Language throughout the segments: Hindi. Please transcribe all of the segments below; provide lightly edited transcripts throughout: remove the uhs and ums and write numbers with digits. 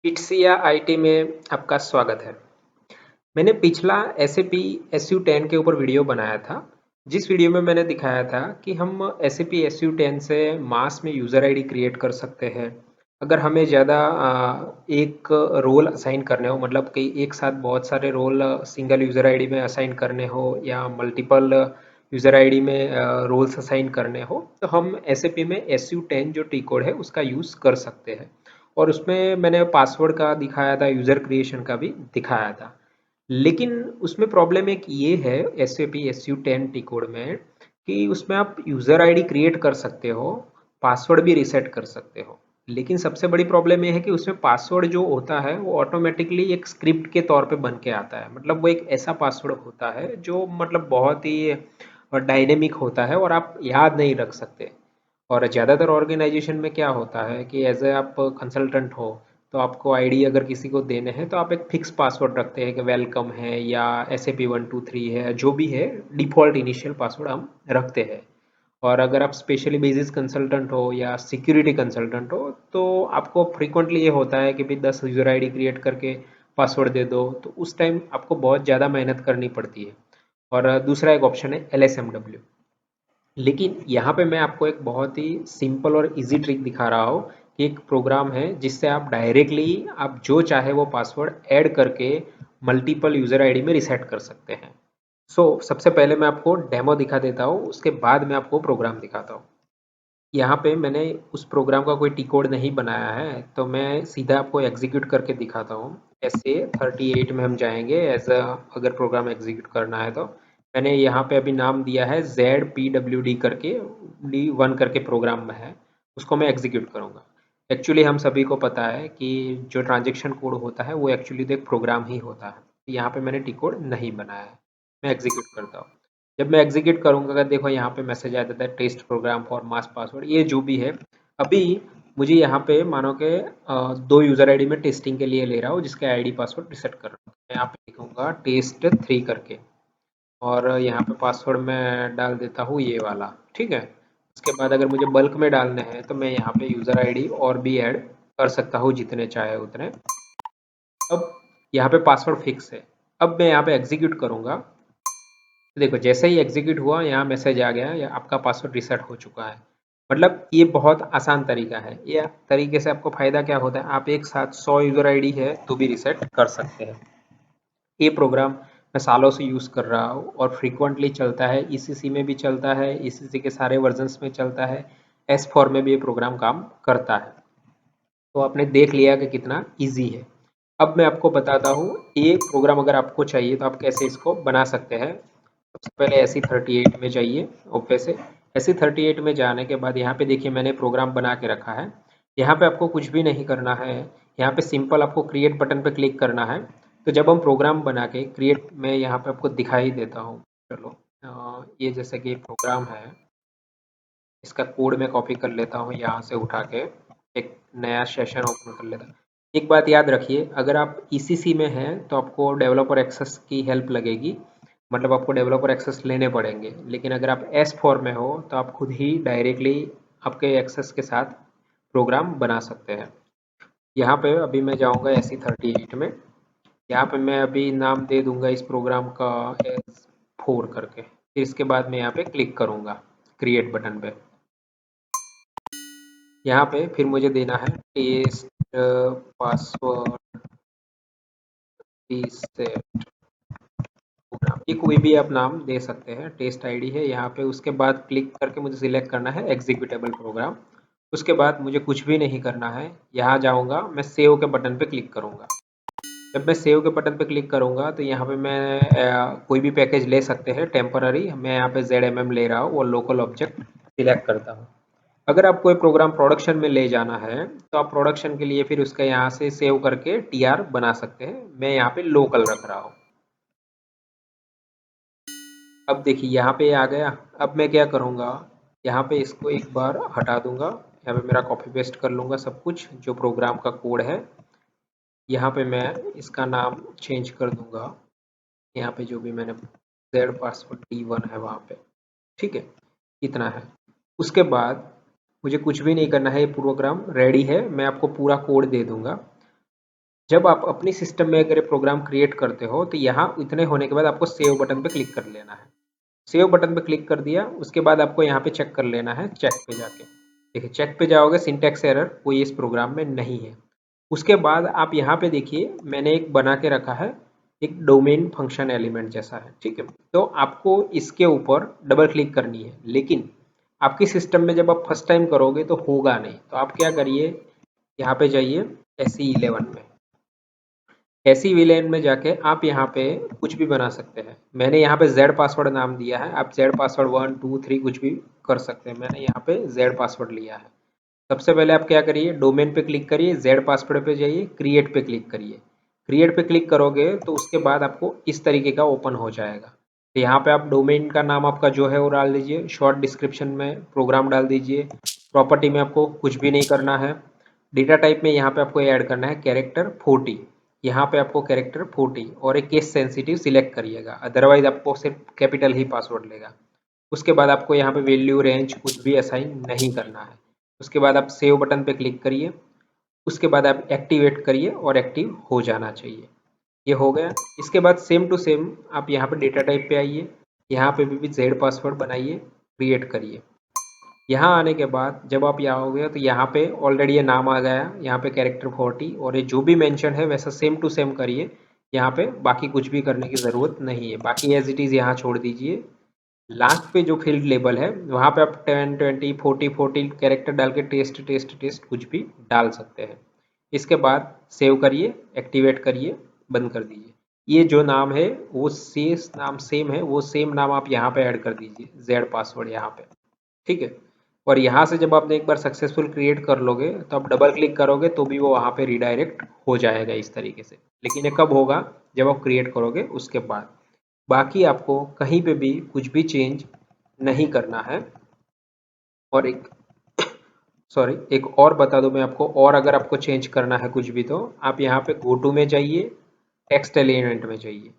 इट्सिया आईटी में आपका स्वागत है। मैंने पिछला एसएपी SU10 के ऊपर वीडियो बनाया था, जिस वीडियो में मैंने दिखाया था कि हम एसएपी SU10 से मास में यूज़र आईडी क्रिएट कर सकते हैं। अगर हमें ज़्यादा एक रोल असाइन करने हो, मतलब कि एक साथ बहुत सारे रोल सिंगल यूज़र आईडी में असाइन करने हो या मल्टीपल यूज़र आईडी में रोल्स असाइन करने हो, तो हम एसएपी में SU10 जो टी कोड है उसका यूज़ कर सकते हैं। और उसमें मैंने पासवर्ड का दिखाया था, यूज़र क्रिएशन का भी दिखाया था। लेकिन उसमें प्रॉब्लम एक ये है एसएपी SU10 टी कोड में कि उसमें आप यूज़र आईडी क्रिएट कर सकते हो, पासवर्ड भी रीसेट कर सकते हो। लेकिन सबसे बड़ी प्रॉब्लम ये है कि उसमें पासवर्ड जो होता है वो ऑटोमेटिकली एक स्क्रिप्ट के तौर पे बन के आता है। मतलब वो एक ऐसा पासवर्ड होता है जो मतलब बहुत ही डायनेमिक होता है और आप याद नहीं रख सकते। और ज़्यादातर ऑर्गेनाइजेशन में क्या होता है कि एज ए आप कंसल्टेंट हो, तो आपको आईडी अगर किसी को देने हैं तो आप एक फिक्स पासवर्ड रखते हैं कि वेलकम है या SAP123 है, जो भी है डिफ़ॉल्ट इनिशियल पासवर्ड हम रखते हैं। और अगर आप स्पेशली बेसिस कंसल्टेंट हो या सिक्योरिटी कंसल्टेंट हो, तो आपको फ्रीक्वेंटली ये होता है कि भाई 10 यूज़र आईडी क्रिएट करके पासवर्ड दे दो, तो उस टाइम आपको बहुत ज़्यादा मेहनत करनी पड़ती है। और दूसरा एक ऑप्शन है LSMW। लेकिन यहाँ पे मैं आपको एक बहुत ही सिंपल और इजी ट्रिक दिखा रहा हूँ कि एक प्रोग्राम है जिससे आप डायरेक्टली आप जो चाहे वो पासवर्ड ऐड करके मल्टीपल यूज़र आईडी में रिसेट कर सकते हैं। सबसे पहले मैं आपको डेमो दिखा देता हूँ, उसके बाद मैं आपको प्रोग्राम दिखाता हूँ। यहाँ पे मैंने उस प्रोग्राम का कोई टी कोड नहीं बनाया है, तो मैं सीधा आपको एग्जीक्यूट करके दिखाता हूँ। SA38 में हम जाएंगे अगर प्रोग्राम एग्जीक्यूट करना है तो मैंने यहाँ पे अभी नाम दिया है ZPWD करके, D1 करके प्रोग्राम में है, उसको मैं एग्जीक्यूट करूँगा। एक्चुअली हम सभी को पता है कि जो ट्रांजेक्शन कोड होता है वो एक्चुअली तो एक प्रोग्राम ही होता है। यहाँ पे मैंने टी कोड नहीं बनाया है। मैं एग्जीक्यूट करता हूँ। जब मैं एग्जीक्यूट करूंगा, अगर देखो यहाँ पे मैसेज आ जाता है test program for mass password, ये जो भी है। अभी मुझे यहाँ पे मानो के 2 यूज़र आईडी में टेस्टिंग के लिए ले रहा हूँ, जिसके आईडी पासवर्ड रिसेट कर रहा हूँ। मैं यहाँ पे लिखूंगा test3 करके, और यहाँ पे पासवर्ड मैं डाल देता हूँ ये वाला। ठीक है। उसके बाद अगर मुझे बल्क में डालने हैं तो मैं यहाँ पे यूज़र आईडी और भी ऐड कर सकता हूँ, जितने चाहे उतने। अब यहाँ पे पासवर्ड फिक्स है। अब मैं यहाँ पे एग्जीक्यूट करूँगा, देखो जैसे ही एग्जीक्यूट हुआ यहाँ मैसेज आ गया या आपका पासवर्ड रिसेट हो चुका है। मतलब ये बहुत आसान तरीका है। ये तरीके से आपको फायदा क्या होता है, आप एक साथ 100 यूजर आईडी है तो भी रिसेट कर सकते हैं। ये प्रोग्राम मैं सालों से यूज़ कर रहा हूँ और फ्रीक्वेंटली चलता है, ECC में भी चलता है, ECC के सारे वर्जन्स में चलता है, S4 में भी ये प्रोग्राम काम करता है। तो आपने देख लिया कि कितना इजी है। अब मैं आपको बताता हूँ ये प्रोग्राम अगर आपको चाहिए तो आप कैसे इसको बना सकते हैं। सबसे पहले SE38 में जाइए, ओपे से। SE38 में जाने के बाद यहाँ पे देखिए मैंने प्रोग्राम बना के रखा है। यहाँ पे आपको कुछ भी नहीं करना है। यहाँ पे सिंपल आपको क्रिएट बटन पे क्लिक करना है। तो जब हम प्रोग्राम बना के क्रिएट में यहाँ पे आपको दिखाई देता हूँ। चलो ये जैसे कि प्रोग्राम है, इसका कोड मैं कॉपी कर लेता हूँ यहाँ से उठा के, एक नया सेशन ओपन कर लेता हूँ। एक बात याद रखिए, अगर आप ECC में हैं तो आपको डेवलपर एक्सेस की हेल्प लगेगी, मतलब आपको डेवलपर एक्सेस लेने पड़ेंगे। लेकिन अगर आप S4 में हो तो आप खुद ही डायरेक्टली आपके एक्सेस के साथ प्रोग्राम बना सकते हैं। यहाँ पे अभी मैं जाऊँगा SE38 में। यहाँ पे मैं अभी नाम दे दूंगा इस प्रोग्राम का S4 करके। फिर इसके बाद मैं यहाँ पे क्लिक करूँगा क्रिएट बटन पे। यहाँ पे फिर मुझे देना है टेस्ट पासवर्ड रीसेट प्रोग्राम, ये कोई भी आप नाम दे सकते हैं, टेस्ट आईडी है यहाँ पे। उसके बाद क्लिक करके मुझे सिलेक्ट करना है एग्जीक्यूटेबल प्रोग्राम। उसके बाद मुझे कुछ भी नहीं करना है, यहाँ जाऊँगा मैं सेव के बटन पे क्लिक करूँगा। जब मैं सेव के बटन पे क्लिक करूँगा तो यहाँ पे मैं कोई भी पैकेज ले सकते हैं टेम्पररी। मैं यहाँ पे ZMM ले रहा हूँ और लोकल ऑब्जेक्ट सिलेक्ट करता हूँ। अगर आप कोई प्रोग्राम प्रोडक्शन में ले जाना है तो आप प्रोडक्शन के लिए फिर उसका यहाँ से सेव करके TR बना सकते हैं। मैं यहाँ पे लोकल रख रहा हूँ। अब देखिए यहाँ पे आ गया। अब मैं क्या करूँगा, यहाँ पे इसको एक बार हटा दूंगा। यहाँ पे मेरा कॉपी पेस्ट कर लूँगा सब कुछ जो प्रोग्राम का कोड है। यहाँ पे मैं इसका नाम चेंज कर दूंगा। यहाँ पे जो भी मैंने Z पासवर्ड D1 है वहाँ पे ठीक है, इतना है। उसके बाद मुझे कुछ भी नहीं करना है, ये प्रोग्राम रेडी है, मैं आपको पूरा कोड दे दूंगा। जब आप अपनी सिस्टम में अगर ये प्रोग्राम क्रिएट करते हो तो यहाँ इतने होने के बाद आपको सेव बटन पे क्लिक कर लेना है। सेव बटन पे क्लिक कर दिया, उसके बाद आपको यहाँ पे चेक कर लेना है, चेक पे जाके देखिए, चेक पे जाओगे, सिंटैक्स एरर कोई इस प्रोग्राम में नहीं है। उसके बाद आप यहाँ पे देखिए मैंने एक बना के रखा है, एक डोमेन फंक्शन एलिमेंट जैसा है, ठीक है। तो आपको इसके ऊपर डबल क्लिक करनी है, लेकिन आपकी सिस्टम में जब आप फर्स्ट टाइम करोगे तो होगा नहीं। तो आप क्या करिए, यहाँ पे जाइए SE11 में, ऐसी विलेन में जाके आप यहाँ पे कुछ भी बना सकते हैं। मैंने यहाँ पे जेड पासवर्ड नाम दिया है, आप जेड पासवर्ड 1 2 3 कुछ भी कर सकते हैं। मैंने यहाँ पे जेड पासवर्ड लिया है। सबसे पहले आप क्या करिए, डोमेन पे क्लिक करिए, जेड पासवर्ड पे जाइए, क्रिएट पे क्लिक करिए। क्रिएट पे क्लिक करोगे तो उसके बाद आपको इस तरीके का ओपन हो जाएगा। तो यहाँ पे आप डोमेन का नाम आपका जो है वो डाल दीजिए, शॉर्ट डिस्क्रिप्शन में प्रोग्राम डाल दीजिए, प्रॉपर्टी में आपको कुछ भी नहीं करना है। डेटा टाइप में यहाँ पे आपको ऐड करना है कैरेक्टर 40, यहाँ पे आपको कैरेक्टर 40 और एक केस सेंसिटिव सिलेक्ट करिएगा, अदरवाइज आपको सिर्फ कैपिटल ही पासवर्ड लेगा। उसके बाद आपको यहाँ पे वैल्यू रेंज कुछ भी असाइन नहीं करना है। उसके बाद आप सेव बटन पे क्लिक करिए, उसके बाद आप एक्टिवेट करिए और एक्टिव हो जाना चाहिए। ये हो गया। इसके बाद सेम टू सेम आप यहाँ पे डेटा टाइप पे आइए, यहाँ पे भी जेड पासवर्ड बनाइए, क्रिएट करिए। यहाँ आने के बाद जब आप यहाँ हो गए तो यहाँ पे ऑलरेडी ये नाम आ गया, यहाँ पे कैरेक्टर 40 और ये जो भी मेंशन है वैसा सेम टू सेम करिए। यहाँ पे बाकी कुछ भी करने की ज़रूरत नहीं है, बाकी एज इट इज़ यहाँ छोड़ दीजिए। लास्ट पे जो फील्ड लेबल है वहाँ पे आप 10 20 40 40 कैरेक्टर डाल के टेस्ट टेस्ट टेस्ट कुछ भी डाल सकते हैं। इसके बाद सेव करिए, एक्टिवेट करिए, बंद कर दीजिए। ये जो नाम है वो शेष नाम सेम है, वो सेम नाम आप यहाँ पे ऐड कर दीजिए, जेड पासवर्ड यहाँ पे, ठीक है। और यहाँ से जब आपने एक बार सक्सेसफुल क्रिएट कर लोगे तो आप डबल क्लिक करोगे तो भी वो वहाँ पे रिडायरेक्ट हो जाएगा इस तरीके से। लेकिन ये कब होगा, जब आप क्रिएट करोगे उसके बाद। बाकी आपको कहीं पे भी कुछ भी चेंज नहीं करना है। और एक सॉरी, एक और बता दूं मैं आपको, और अगर आपको चेंज करना है कुछ भी तो आप यहाँ पे गो टू में जाइए, टेक्स्ट एलिमेंट में जाइए,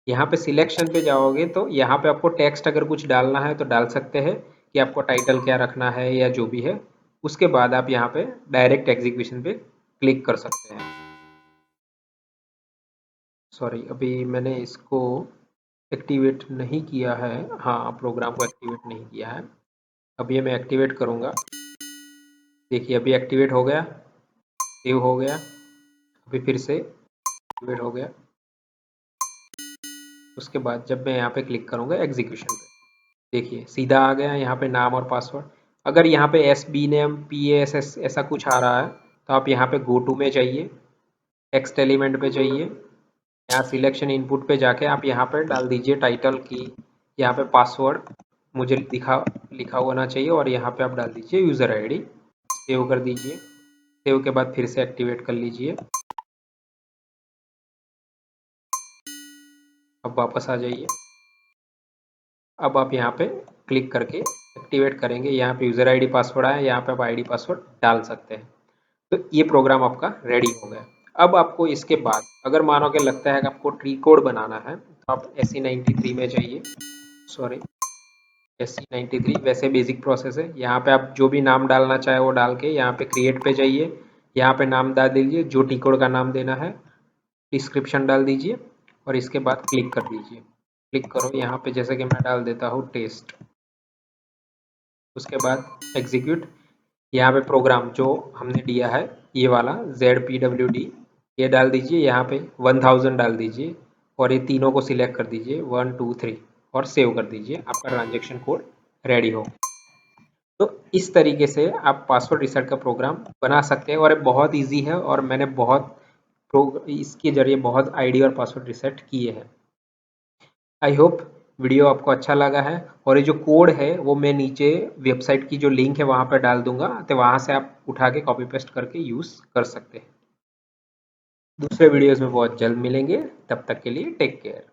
यहाँ पे सिलेक्शन पे जाओगे तो यहाँ पे आपको टेक्स्ट अगर कुछ डालना है तो डाल सकते हैं कि आपको टाइटल क्या रखना है या जो भी है। उसके बाद आप यहाँ पे डायरेक्ट एग्जीक्यूशन पे क्लिक कर सकते हैं। सॉरी, अभी मैंने इसको एक्टिवेट नहीं किया है, हाँ प्रोग्राम को एक्टिवेट नहीं किया है। अब ये मैं एक्टिवेट करूँगा, देखिए अभी एक्टिवेट हो गया, सेव हो गया, अभी फिर से एक्टिवेट हो गया। उसके बाद जब मैं यहाँ पे क्लिक करूँगा एग्जीक्यूशन पे, देखिए सीधा आ गया यहाँ पे नाम और पासवर्ड। अगर यहाँ पे SB नेम PASS ऐसा कुछ आ रहा है तो आप यहाँ पे गो टू में जाइए, टेक्स्ट एलिमेंट पे जाइए, यहाँ सिलेक्शन इनपुट पे जाके आप यहाँ पे डाल दीजिए टाइटल की, यहाँ पे पासवर्ड मुझे लिखा लिखा होना चाहिए और यहाँ पे आप डाल दीजिए यूज़र ID, सेव कर दीजिए। सेव के बाद फिर से एक्टिवेट कर लीजिए। अब वापस आ जाइए। अब आप यहाँ पे क्लिक करके एक्टिवेट करेंगे, यहाँ पे यूज़र ID पासवर्ड आया, यहाँ पे आप ID पासवर्ड डाल सकते हैं। तो ये प्रोग्राम आपका रेडी हो गया। अब आपको इसके बाद अगर मानो कि लगता है कि आपको ट्री कोड बनाना है तो आप SE93 में जाइए, सॉरी SE93 वैसे बेसिक प्रोसेस है। यहाँ पे आप जो भी नाम डालना चाहे वो डाल के यहाँ पे क्रिएट पे जाइए, यहाँ पे नाम डाल दीजिए जो टी कोड का नाम देना है, डिस्क्रिप्शन डाल दीजिए और इसके बाद क्लिक कर दीजिए। क्लिक करो यहाँ पे, जैसे कि मैं डाल देता हूँ टेस्ट। उसके बाद एग्जीक्यूट, यहाँ पे प्रोग्राम जो हमने दिया है ये वाला ZPWD ये डाल दीजिए, यहाँ पे 1000 डाल दीजिए और ये तीनों को सिलेक्ट कर दीजिए 1 2 3 और सेव कर दीजिए, आपका ट्रांजेक्शन कोड रेडी हो। तो इस तरीके से आप पासवर्ड रिसेट का प्रोग्राम बना सकते हैं और ये बहुत इजी है और मैंने बहुत इसके जरिए बहुत आईडी और पासवर्ड रिसेट किए हैं। आई होप वीडियो आपको अच्छा लगा है और ये जो कोड है वो मैं नीचे वेबसाइट की जो लिंक है वहाँ पर डाल दूंगा, तो वहाँ से आप उठा के कॉपी पेस्ट करके यूज़ कर सकते हैं। दूसरे वीडियोस में बहुत जल्द मिलेंगे, तब तक के लिए टेक केयर।